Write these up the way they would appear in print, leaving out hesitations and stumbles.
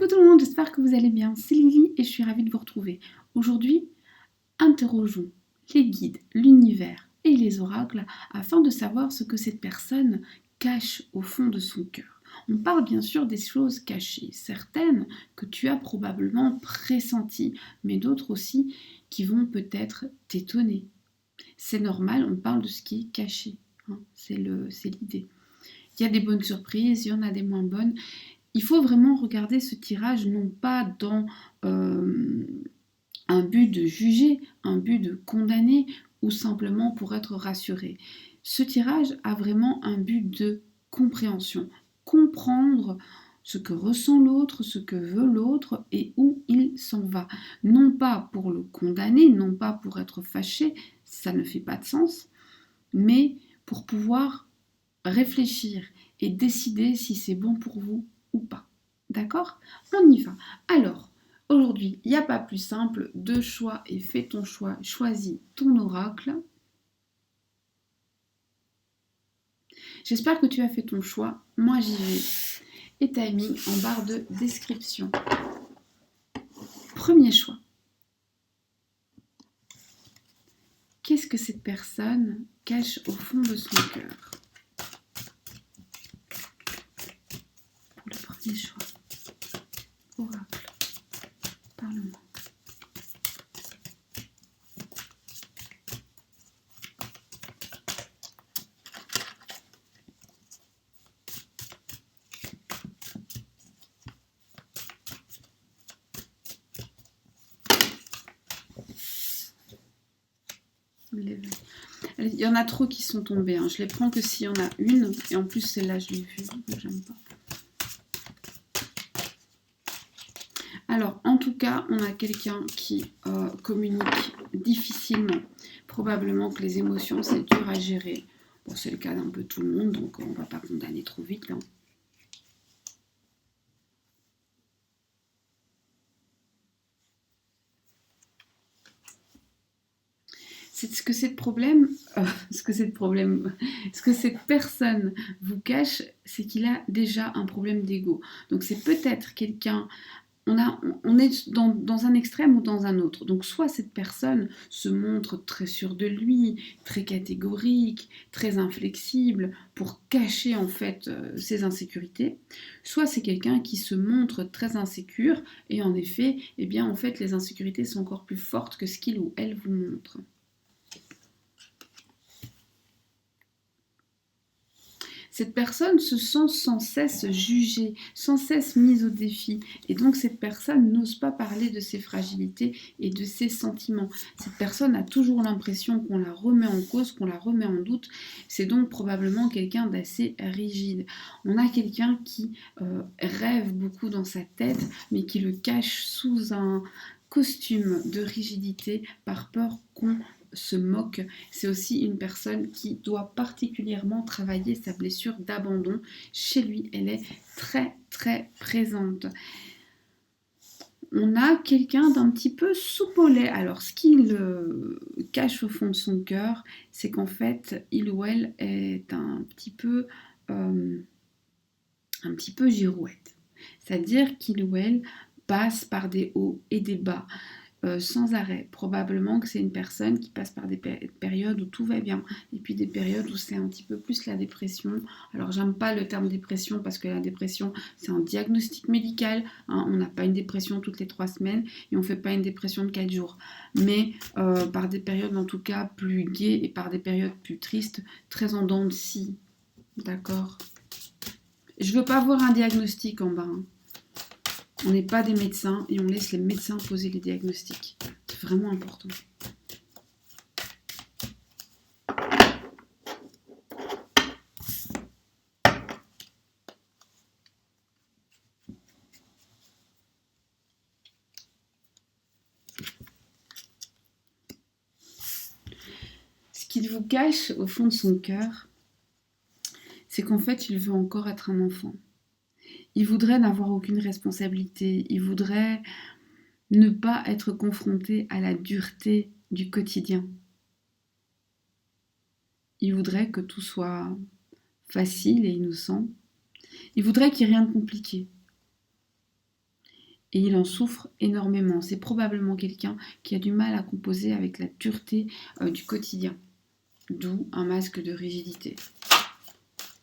Coucou tout le monde, j'espère que vous allez bien. C'est Lily et je suis ravie de vous retrouver. Aujourd'hui, interrogeons les guides, l'univers et les oracles afin de savoir ce que cette personne cache au fond de son cœur. On parle bien sûr des choses cachées, certaines que tu as probablement pressenties, mais d'autres aussi qui vont peut-être t'étonner. C'est normal, on parle de ce qui est caché, hein, c'est l'idée. Il y a des bonnes surprises, il y en a des moins bonnes. Il faut vraiment regarder ce tirage non pas dans un but de juger, un but de condamner ou simplement pour être rassuré. Ce tirage a vraiment un but de compréhension, comprendre ce que ressent l'autre, ce que veut l'autre et où il s'en va. Non pas pour le condamner, non pas pour être fâché, ça ne fait pas de sens, mais pour pouvoir réfléchir et décider si c'est bon pour vous ou pas. D'accord? On y va. Alors, aujourd'hui, il n'y a pas plus simple. Deux choix et fais ton choix. Choisis ton oracle. J'espère que tu as fait ton choix. Moi, j'y vais. Et timing en barre de description. Premier choix. Qu'est-ce que cette personne cache au fond de son cœur? Pour le premier choix. Oracle. Parle-moi. Il y en a trop qui sont tombés. Hein. Je les prends que s'il y en a une. Et en plus, celle-là, je l'ai vue. Donc, j'aime pas. Alors, en tout cas, on a quelqu'un qui communique difficilement. Probablement que les émotions, c'est dur à gérer. Bon, c'est le cas d'un peu tout le monde, donc on ne va pas condamner trop vite. Là. Ce que cette personne vous cache, c'est qu'il a déjà un problème d'ego. Donc c'est peut-être quelqu'un, on est dans un extrême ou dans un autre. Donc soit cette personne se montre très sûre de lui, très catégorique, très inflexible pour cacher en fait ses insécurités. Soit c'est quelqu'un qui se montre très insécure et en effet, eh bien en fait les insécurités sont encore plus fortes que ce qu'il ou elle vous montre. Cette personne se sent sans cesse jugée, sans cesse mise au défi. Et donc cette personne n'ose pas parler de ses fragilités et de ses sentiments. Cette personne a toujours l'impression qu'on la remet en cause, qu'on la remet en doute. C'est donc probablement quelqu'un d'assez rigide. On a quelqu'un qui rêve beaucoup dans sa tête, mais qui le cache sous un costume de rigidité par peur qu'on se moque. C'est aussi une personne qui doit particulièrement travailler sa blessure d'abandon. Chez lui, elle est très très présente. On a quelqu'un d'un petit peu soupolé. Alors, ce qu'il cache au fond de son cœur, c'est qu'en fait, il ou elle est un petit peu girouette. C'est-à-dire qu'il ou elle passe par des hauts et des bas. Sans arrêt. Probablement que c'est une personne qui passe par des périodes où tout va bien et puis des périodes où c'est un petit peu plus la dépression. Alors j'aime pas le terme dépression parce que la dépression c'est un diagnostic médical, hein. On n'a pas une dépression toutes les 3 semaines et on fait pas une dépression de 4 jours. Mais par des périodes en tout cas plus gaies et par des périodes plus tristes, très en dents de scie. D'accord? Je veux pas voir un diagnostic en bas. Hein. On n'est pas des médecins et on laisse les médecins poser les diagnostics. C'est vraiment important. Ce qu'il vous cache au fond de son cœur, c'est qu'en fait, il veut encore être un enfant. Il voudrait n'avoir aucune responsabilité. Il voudrait ne pas être confronté à la dureté du quotidien. Il voudrait que tout soit facile et innocent. Il voudrait qu'il n'y ait rien de compliqué. et il en souffre énormément. C'est probablement quelqu'un qui a du mal à composer avec la dureté du quotidien, d'où un masque de rigidité.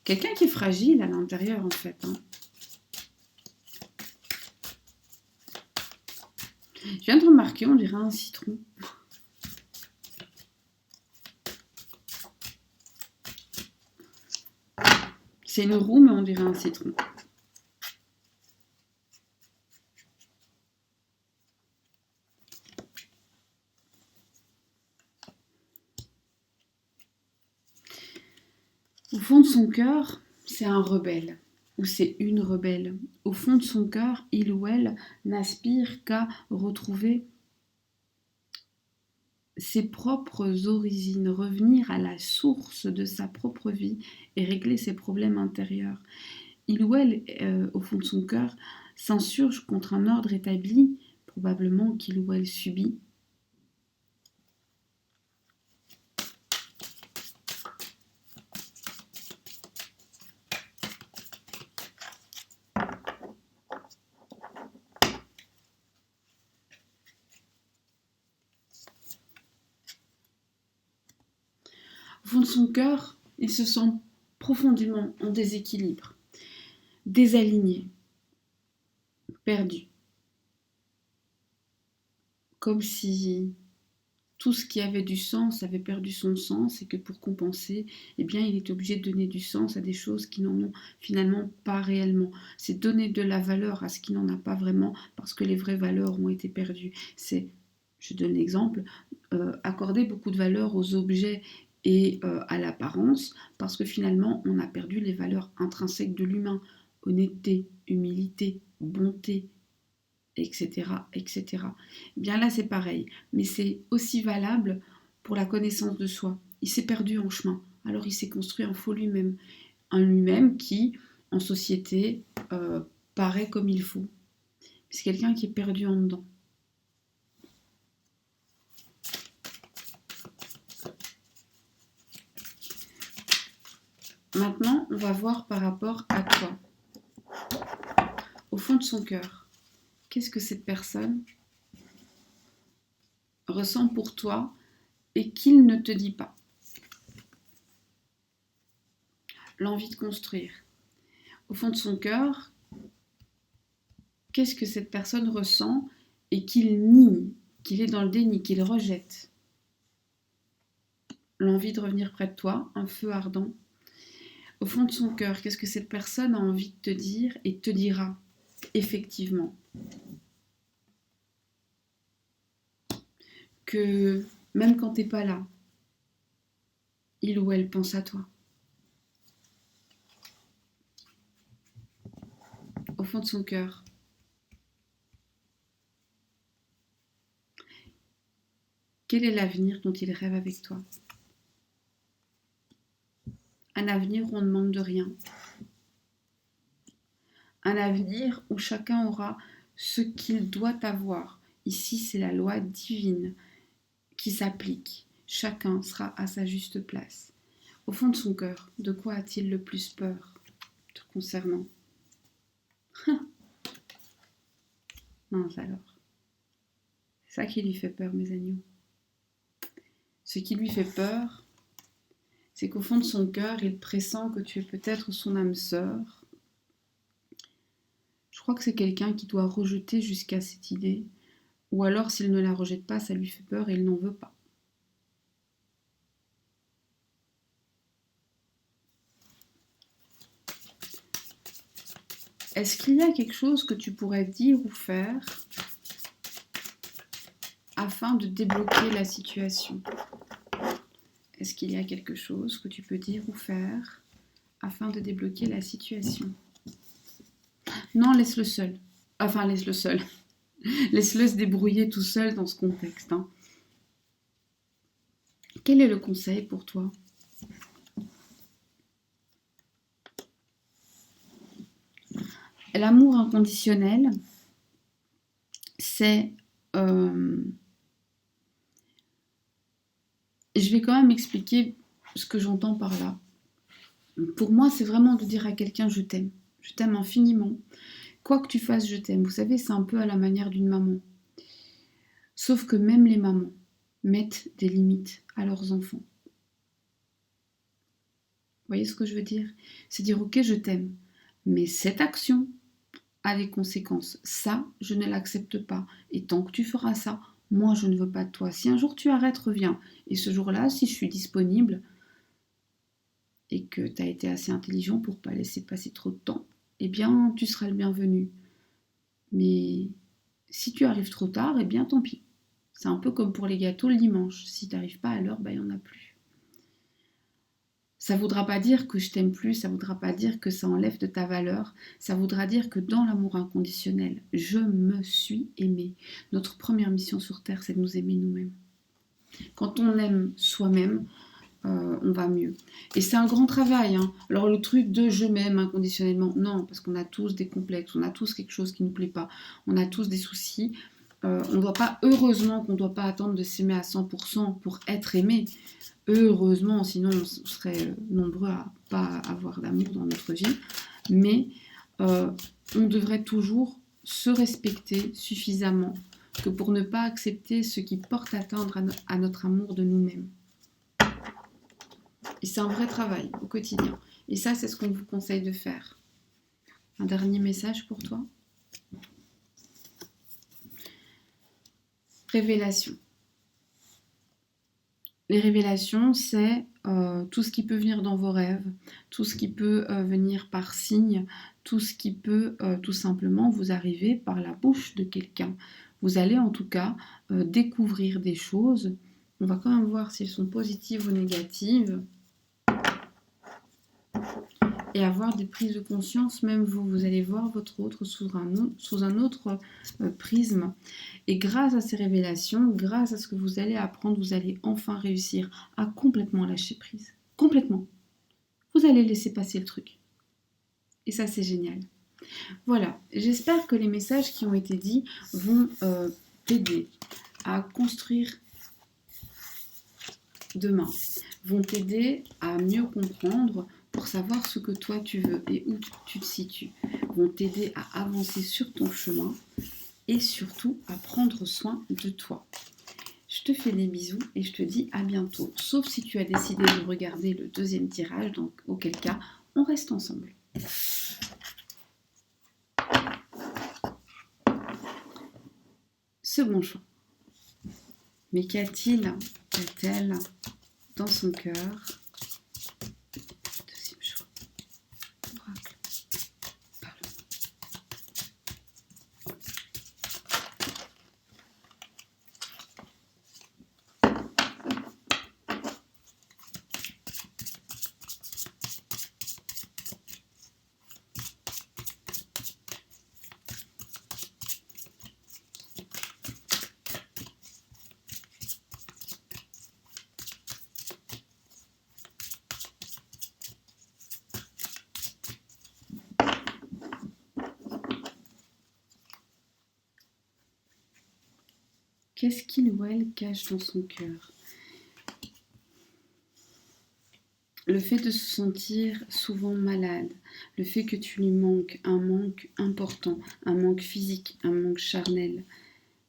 Quelqu'un qui est fragile à l'intérieur en fait. Je viens de remarquer, on dirait un citron. C'est une roue, mais on dirait un citron. Au fond de son cœur, c'est un rebelle, ou c'est une rebelle. Au fond de son cœur, il ou elle n'aspire qu'à retrouver ses propres origines, revenir à la source de sa propre vie et régler ses problèmes intérieurs. Il ou elle, au fond de son cœur, s'insurge contre un ordre établi, probablement qu'il ou elle subit. Au fond de son cœur, il se sent profondément en déséquilibre, désaligné, perdu. Comme si tout ce qui avait du sens avait perdu son sens et que pour compenser, eh bien, il est obligé de donner du sens à des choses qui n'en ont finalement pas réellement. C'est donner de la valeur à ce qui n'en a pas vraiment parce que les vraies valeurs ont été perdues. C'est, je donne l'exemple, accorder beaucoup de valeur aux objets et à l'apparence parce que finalement, on a perdu les valeurs intrinsèques de l'humain. Honnêteté, humilité, bonté, etc., etc. Bien là, c'est pareil, mais c'est aussi valable pour la connaissance de soi. Il s'est perdu en chemin, alors il s'est construit un faux lui-même, un lui-même qui, en société, paraît comme il faut. C'est quelqu'un qui est perdu en dedans. Maintenant, on va voir par rapport à toi. Au fond de son cœur, qu'est-ce que cette personne ressent pour toi et qu'il ne te dit pas? L'envie de construire. Au fond de son cœur, qu'est-ce que cette personne ressent et qu'il nie, qu'il est dans le déni, qu'il rejette? L'envie de revenir près de toi, un feu ardent. Au fond de son cœur, qu'est-ce que cette personne a envie de te dire et te dira effectivement? Que même quand t'es pas là, il ou elle pense à toi. Au fond de son cœur. Quel est l'avenir dont il rêve avec toi? Un avenir où on ne demande de rien. Un avenir où chacun aura ce qu'il doit avoir. Ici, c'est la loi divine qui s'applique. Chacun sera à sa juste place. Au fond de son cœur, de quoi a-t-il le plus peur te concernant? Mince alors. C'est ça qui lui fait peur, mes agneaux. Ce qui lui fait peur, c'est qu'au fond de son cœur, il pressent que tu es peut-être son âme sœur. Je crois que c'est quelqu'un qui doit rejeter jusqu'à cette idée, ou alors s'il ne la rejette pas, ça lui fait peur et il n'en veut pas. Est-ce qu'il y a quelque chose que tu pourrais dire ou faire afin de débloquer la situation? Est-ce qu'il y a quelque chose que tu peux dire ou faire afin de débloquer la situation? Non, laisse-le seul. Enfin, laisse-le seul. Laisse-le se débrouiller tout seul dans ce contexte. Quel est le conseil pour toi? L'amour inconditionnel, c'est... Je vais quand même expliquer ce que j'entends par là. Pour moi, c'est vraiment de dire à quelqu'un « je t'aime ». Je t'aime infiniment. Quoi que tu fasses, je t'aime. Vous savez, c'est un peu à la manière d'une maman. Sauf que même les mamans mettent des limites à leurs enfants. Vous voyez ce que je veux dire? C'est dire, ok, je t'aime, mais cette action a des conséquences. Ça, je ne l'accepte pas. Et tant que tu feras ça, moi, je ne veux pas de toi. Si un jour tu arrêtes, reviens. Et ce jour-là, si je suis disponible et que tu as été assez intelligent pour ne pas laisser passer trop de temps, eh bien, tu seras le bienvenu. Mais si tu arrives trop tard, eh bien, tant pis. C'est un peu comme pour les gâteaux le dimanche. Si tu n'arrives pas à l'heure, il n'y en a plus. Ça ne voudra pas dire que je t'aime plus, ça ne voudra pas dire que ça enlève de ta valeur, ça voudra dire que dans l'amour inconditionnel, je me suis aimée. Notre première mission sur Terre, c'est de nous aimer nous-mêmes. Quand on aime soi-même, on va mieux. Et c'est un grand travail. Hein. Alors le truc de je m'aime inconditionnellement, non, parce qu'on a tous des complexes, on a tous quelque chose qui ne nous plaît pas, on a tous des soucis. On ne doit pas, heureusement qu'on ne doit pas attendre de s'aimer à 100% pour être aimé. Heureusement, sinon on serait nombreux à ne pas avoir d'amour dans notre vie. Mais on devrait toujours se respecter suffisamment que pour ne pas accepter ce qui porte atteinte à notre amour de nous-mêmes. Et c'est un vrai travail au quotidien. Et ça, c'est ce qu'on vous conseille de faire. Un dernier message pour toi. Révélation. Les révélations, c'est tout ce qui peut venir dans vos rêves, tout ce qui peut venir par signe, tout ce qui peut tout simplement vous arriver par la bouche de quelqu'un. Vous allez en tout cas découvrir des choses. On va quand même voir si elles sont positives ou négatives. Et avoir des prises de conscience, même vous allez voir votre autre sous un autre prisme. Et grâce à ces révélations, grâce à ce que vous allez apprendre, vous allez enfin réussir à complètement lâcher prise. Complètement. Vous allez laisser passer le truc. Et ça, c'est génial. Voilà, j'espère que les messages qui ont été dits vont t'aider à construire demain, vont t'aider à mieux comprendre pour savoir ce que toi tu veux et où tu te situes, vont t'aider à avancer sur ton chemin et surtout à prendre soin de toi. Je te fais des bisous et je te dis à bientôt, sauf si tu as décidé de regarder le deuxième tirage, donc auquel cas on reste ensemble. Second choix. Mais qu'a-t-il, qu'a-t-elle dans son cœur? Deuxième choix. Oracle. Parle-moi. Qu'est-ce qu'il ou elle cache dans son cœur? Le fait de se sentir souvent malade, le fait que tu lui manques, un manque important, un manque physique, un manque charnel.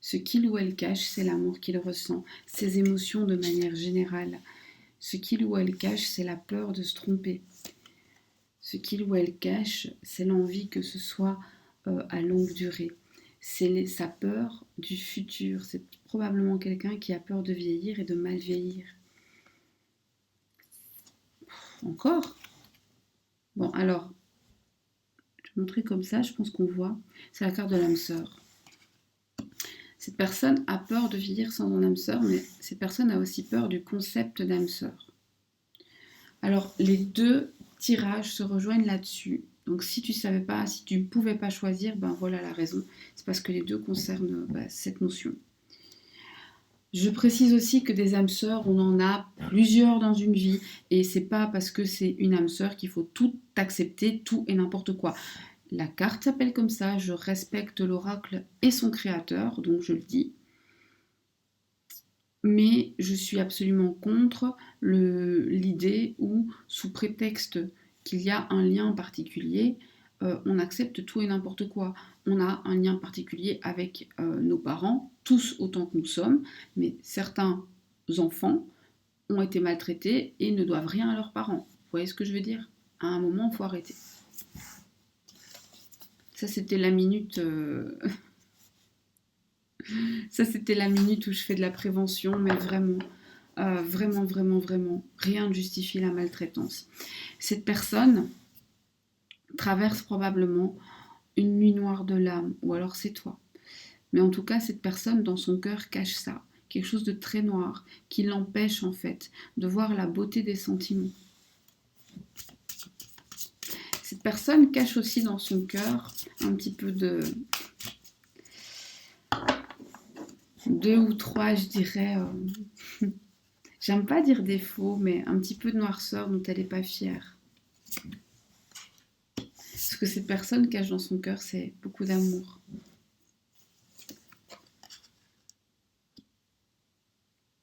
Ce qu'il ou elle cache, c'est l'amour qu'il ressent, ses émotions de manière générale. Ce qu'il ou elle cache, c'est la peur de se tromper. Ce qu'il ou elle cache, c'est l'envie que ce soit à longue durée. C'est sa peur du futur. C'est probablement quelqu'un qui a peur de vieillir et de mal vieillir. Encore? Bon, alors, je vais montrer comme ça, je pense qu'on voit. C'est la carte de l'âme sœur. Cette personne a peur de vieillir sans un âme sœur, mais cette personne a aussi peur du concept d'âme sœur. Alors, les deux tirages se rejoignent là-dessus. Donc, si tu ne savais pas, si tu ne pouvais pas choisir, ben voilà la raison. C'est parce que les deux concernent cette notion. Je précise aussi que des âmes sœurs, on en a plusieurs dans une vie. Et c'est pas parce que c'est une âme sœur qu'il faut tout accepter, tout et n'importe quoi. La carte s'appelle comme ça, je respecte l'oracle et son créateur, donc je le dis. Mais je suis absolument contre l'idée où, sous prétexte qu'il y a un lien particulier, on accepte tout et n'importe quoi. On a un lien particulier avec nos parents, tous autant que nous sommes, mais certains enfants ont été maltraités et ne doivent rien à leurs parents. Vous voyez ce que je veux dire? À un moment, il faut arrêter. Ça, c'était la minute... Ça, c'était la minute où je fais de la prévention, mais vraiment, vraiment, rien ne justifie la maltraitance. Cette personne traverse probablement une nuit noire de l'âme, ou alors c'est toi. Mais en tout cas, cette personne, dans son cœur, cache ça. Quelque chose de très noir, qui l'empêche en fait de voir la beauté des sentiments. Cette personne cache aussi dans son cœur un petit peu de... 2 ou 3, je dirais... J'aime pas dire défaut, mais un petit peu de noirceur dont elle n'est pas fière. Ce que cette personne cache dans son cœur, c'est beaucoup d'amour.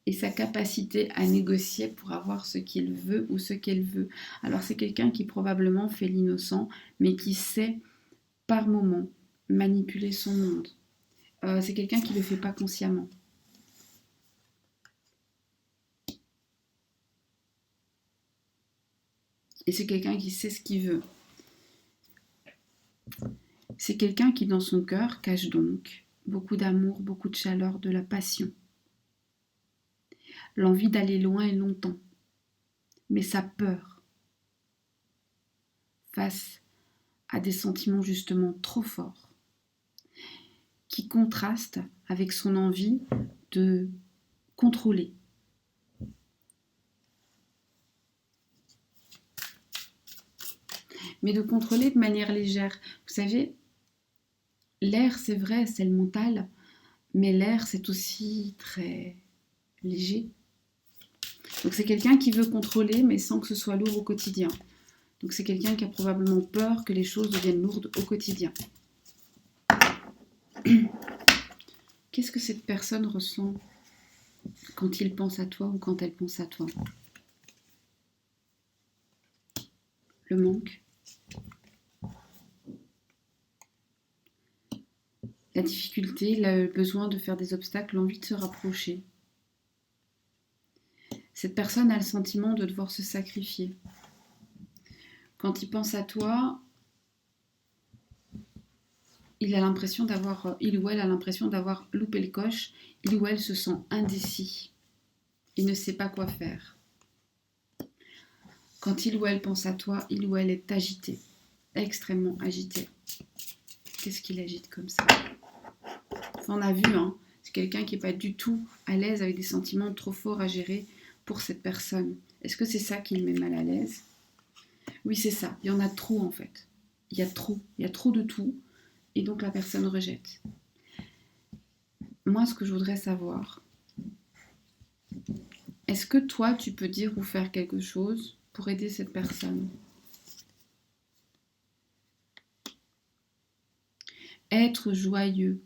Et sa capacité à négocier pour avoir ce qu'il veut ou ce qu'elle veut. Alors c'est quelqu'un qui probablement fait l'innocent, mais qui sait par moment manipuler son monde. C'est quelqu'un qui ne le fait pas consciemment. Et c'est quelqu'un qui sait ce qu'il veut. C'est quelqu'un qui, dans son cœur, cache donc beaucoup d'amour, beaucoup de chaleur, de la passion. L'envie d'aller loin et longtemps. Mais sa peur face à des sentiments justement trop forts, qui contrastent avec son envie de contrôler. Mais de contrôler de manière légère. Vous savez, l'air, c'est vrai, c'est le mental, mais l'air, c'est aussi très léger. Donc c'est quelqu'un qui veut contrôler, mais sans que ce soit lourd au quotidien. Donc c'est quelqu'un qui a probablement peur que les choses deviennent lourdes au quotidien. Qu'est-ce que cette personne ressent quand il pense à toi ou quand elle pense à toi? Le manque, la difficulté, le besoin de faire des obstacles, l'envie de se rapprocher. Cette personne a le sentiment de devoir se sacrifier. Quand il pense à toi, il ou elle a l'impression d'avoir loupé le coche, il ou elle se sent indécis. Il ne sait pas quoi faire. Quand il ou elle pense à toi, il ou elle est agité, extrêmement agité. Qu'est-ce qu'il agite comme ça? On a vu, hein, c'est quelqu'un qui n'est pas du tout à l'aise avec des sentiments trop forts à gérer pour cette personne. Est-ce que c'est ça qui le met mal à l'aise? Oui, c'est ça. Il y en a trop en fait. Il y a trop de tout. Et donc la personne rejette. Moi, ce que je voudrais savoir, est-ce que toi, tu peux dire ou faire quelque chose pour aider cette personne? Être joyeux.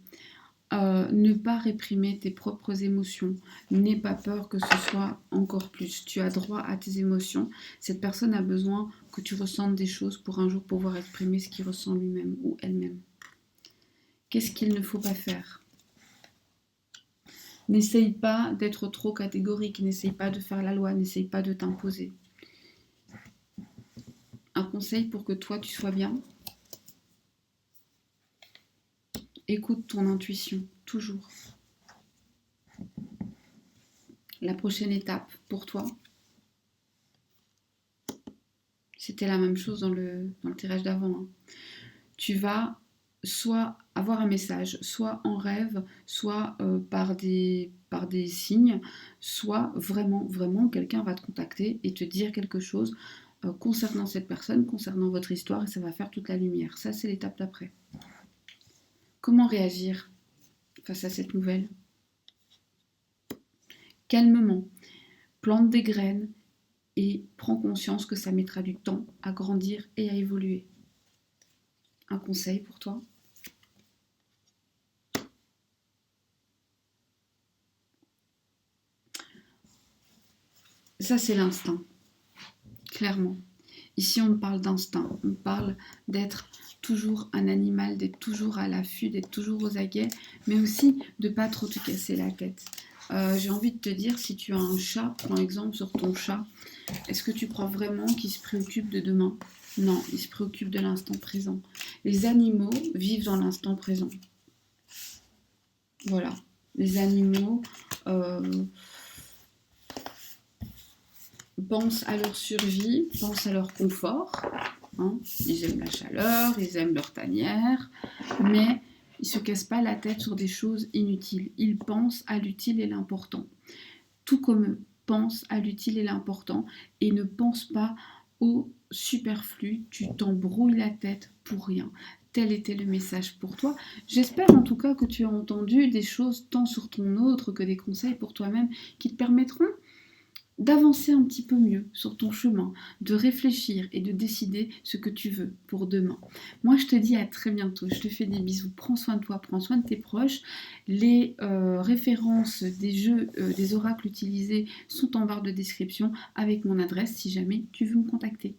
Ne pas réprimer tes propres émotions. N'aie pas peur que ce soit encore plus. Tu as droit à tes émotions. Cette personne a besoin que tu ressentes des choses pour un jour pouvoir exprimer ce qu'il ressent lui-même ou elle-même. Qu'est-ce qu'il ne faut pas faire? N'essaye pas d'être trop catégorique, n'essaye pas de faire la loi, n'essaye pas de t'imposer. Un conseil pour que toi tu sois bien, écoute ton intuition, toujours. La prochaine étape pour toi, c'était la même chose dans le tirage d'avant. Hein. Tu vas soit avoir un message, soit en rêve, soit par des signes, soit vraiment quelqu'un va te contacter et te dire quelque chose concernant cette personne, concernant votre histoire, et ça va faire toute la lumière. Ça, c'est l'étape d'après. Comment réagir face à cette nouvelle? Calmement, plante des graines et prends conscience que ça mettra du temps à grandir et à évoluer. Un conseil pour toi? Ça, c'est l'instinct, clairement. Ici, on parle d'instinct, on parle d'être toujours un animal, d'être toujours à l'affût, d'être toujours aux aguets, mais aussi de ne pas trop te casser la tête. J'ai envie de te dire, si tu as un chat, prends exemple sur ton chat, est-ce que tu crois vraiment qu'il se préoccupe de demain? Non, il se préoccupe de l'instant présent. Les animaux vivent dans l'instant présent. Voilà. Les animaux pensent à leur survie, pensent à leur confort. Hein. Ils aiment la chaleur, ils aiment leur tanière, mais ils ne se cassent pas la tête sur des choses inutiles. Ils pensent à l'utile et l'important. Tout comme eux, pensent à l'utile et l'important et ne pensent pas au superflu. Tu t'embrouilles la tête pour rien. Tel était le message pour toi. J'espère en tout cas que tu as entendu des choses tant sur ton autre que des conseils pour toi-même qui te permettront d'avancer un petit peu mieux sur ton chemin, de réfléchir et de décider ce que tu veux pour demain. Moi, je te dis à très bientôt. Je te fais des bisous. Prends soin de toi, prends soin de tes proches. Les références des jeux, des oracles utilisés sont en barre de description avec mon adresse si jamais tu veux me contacter.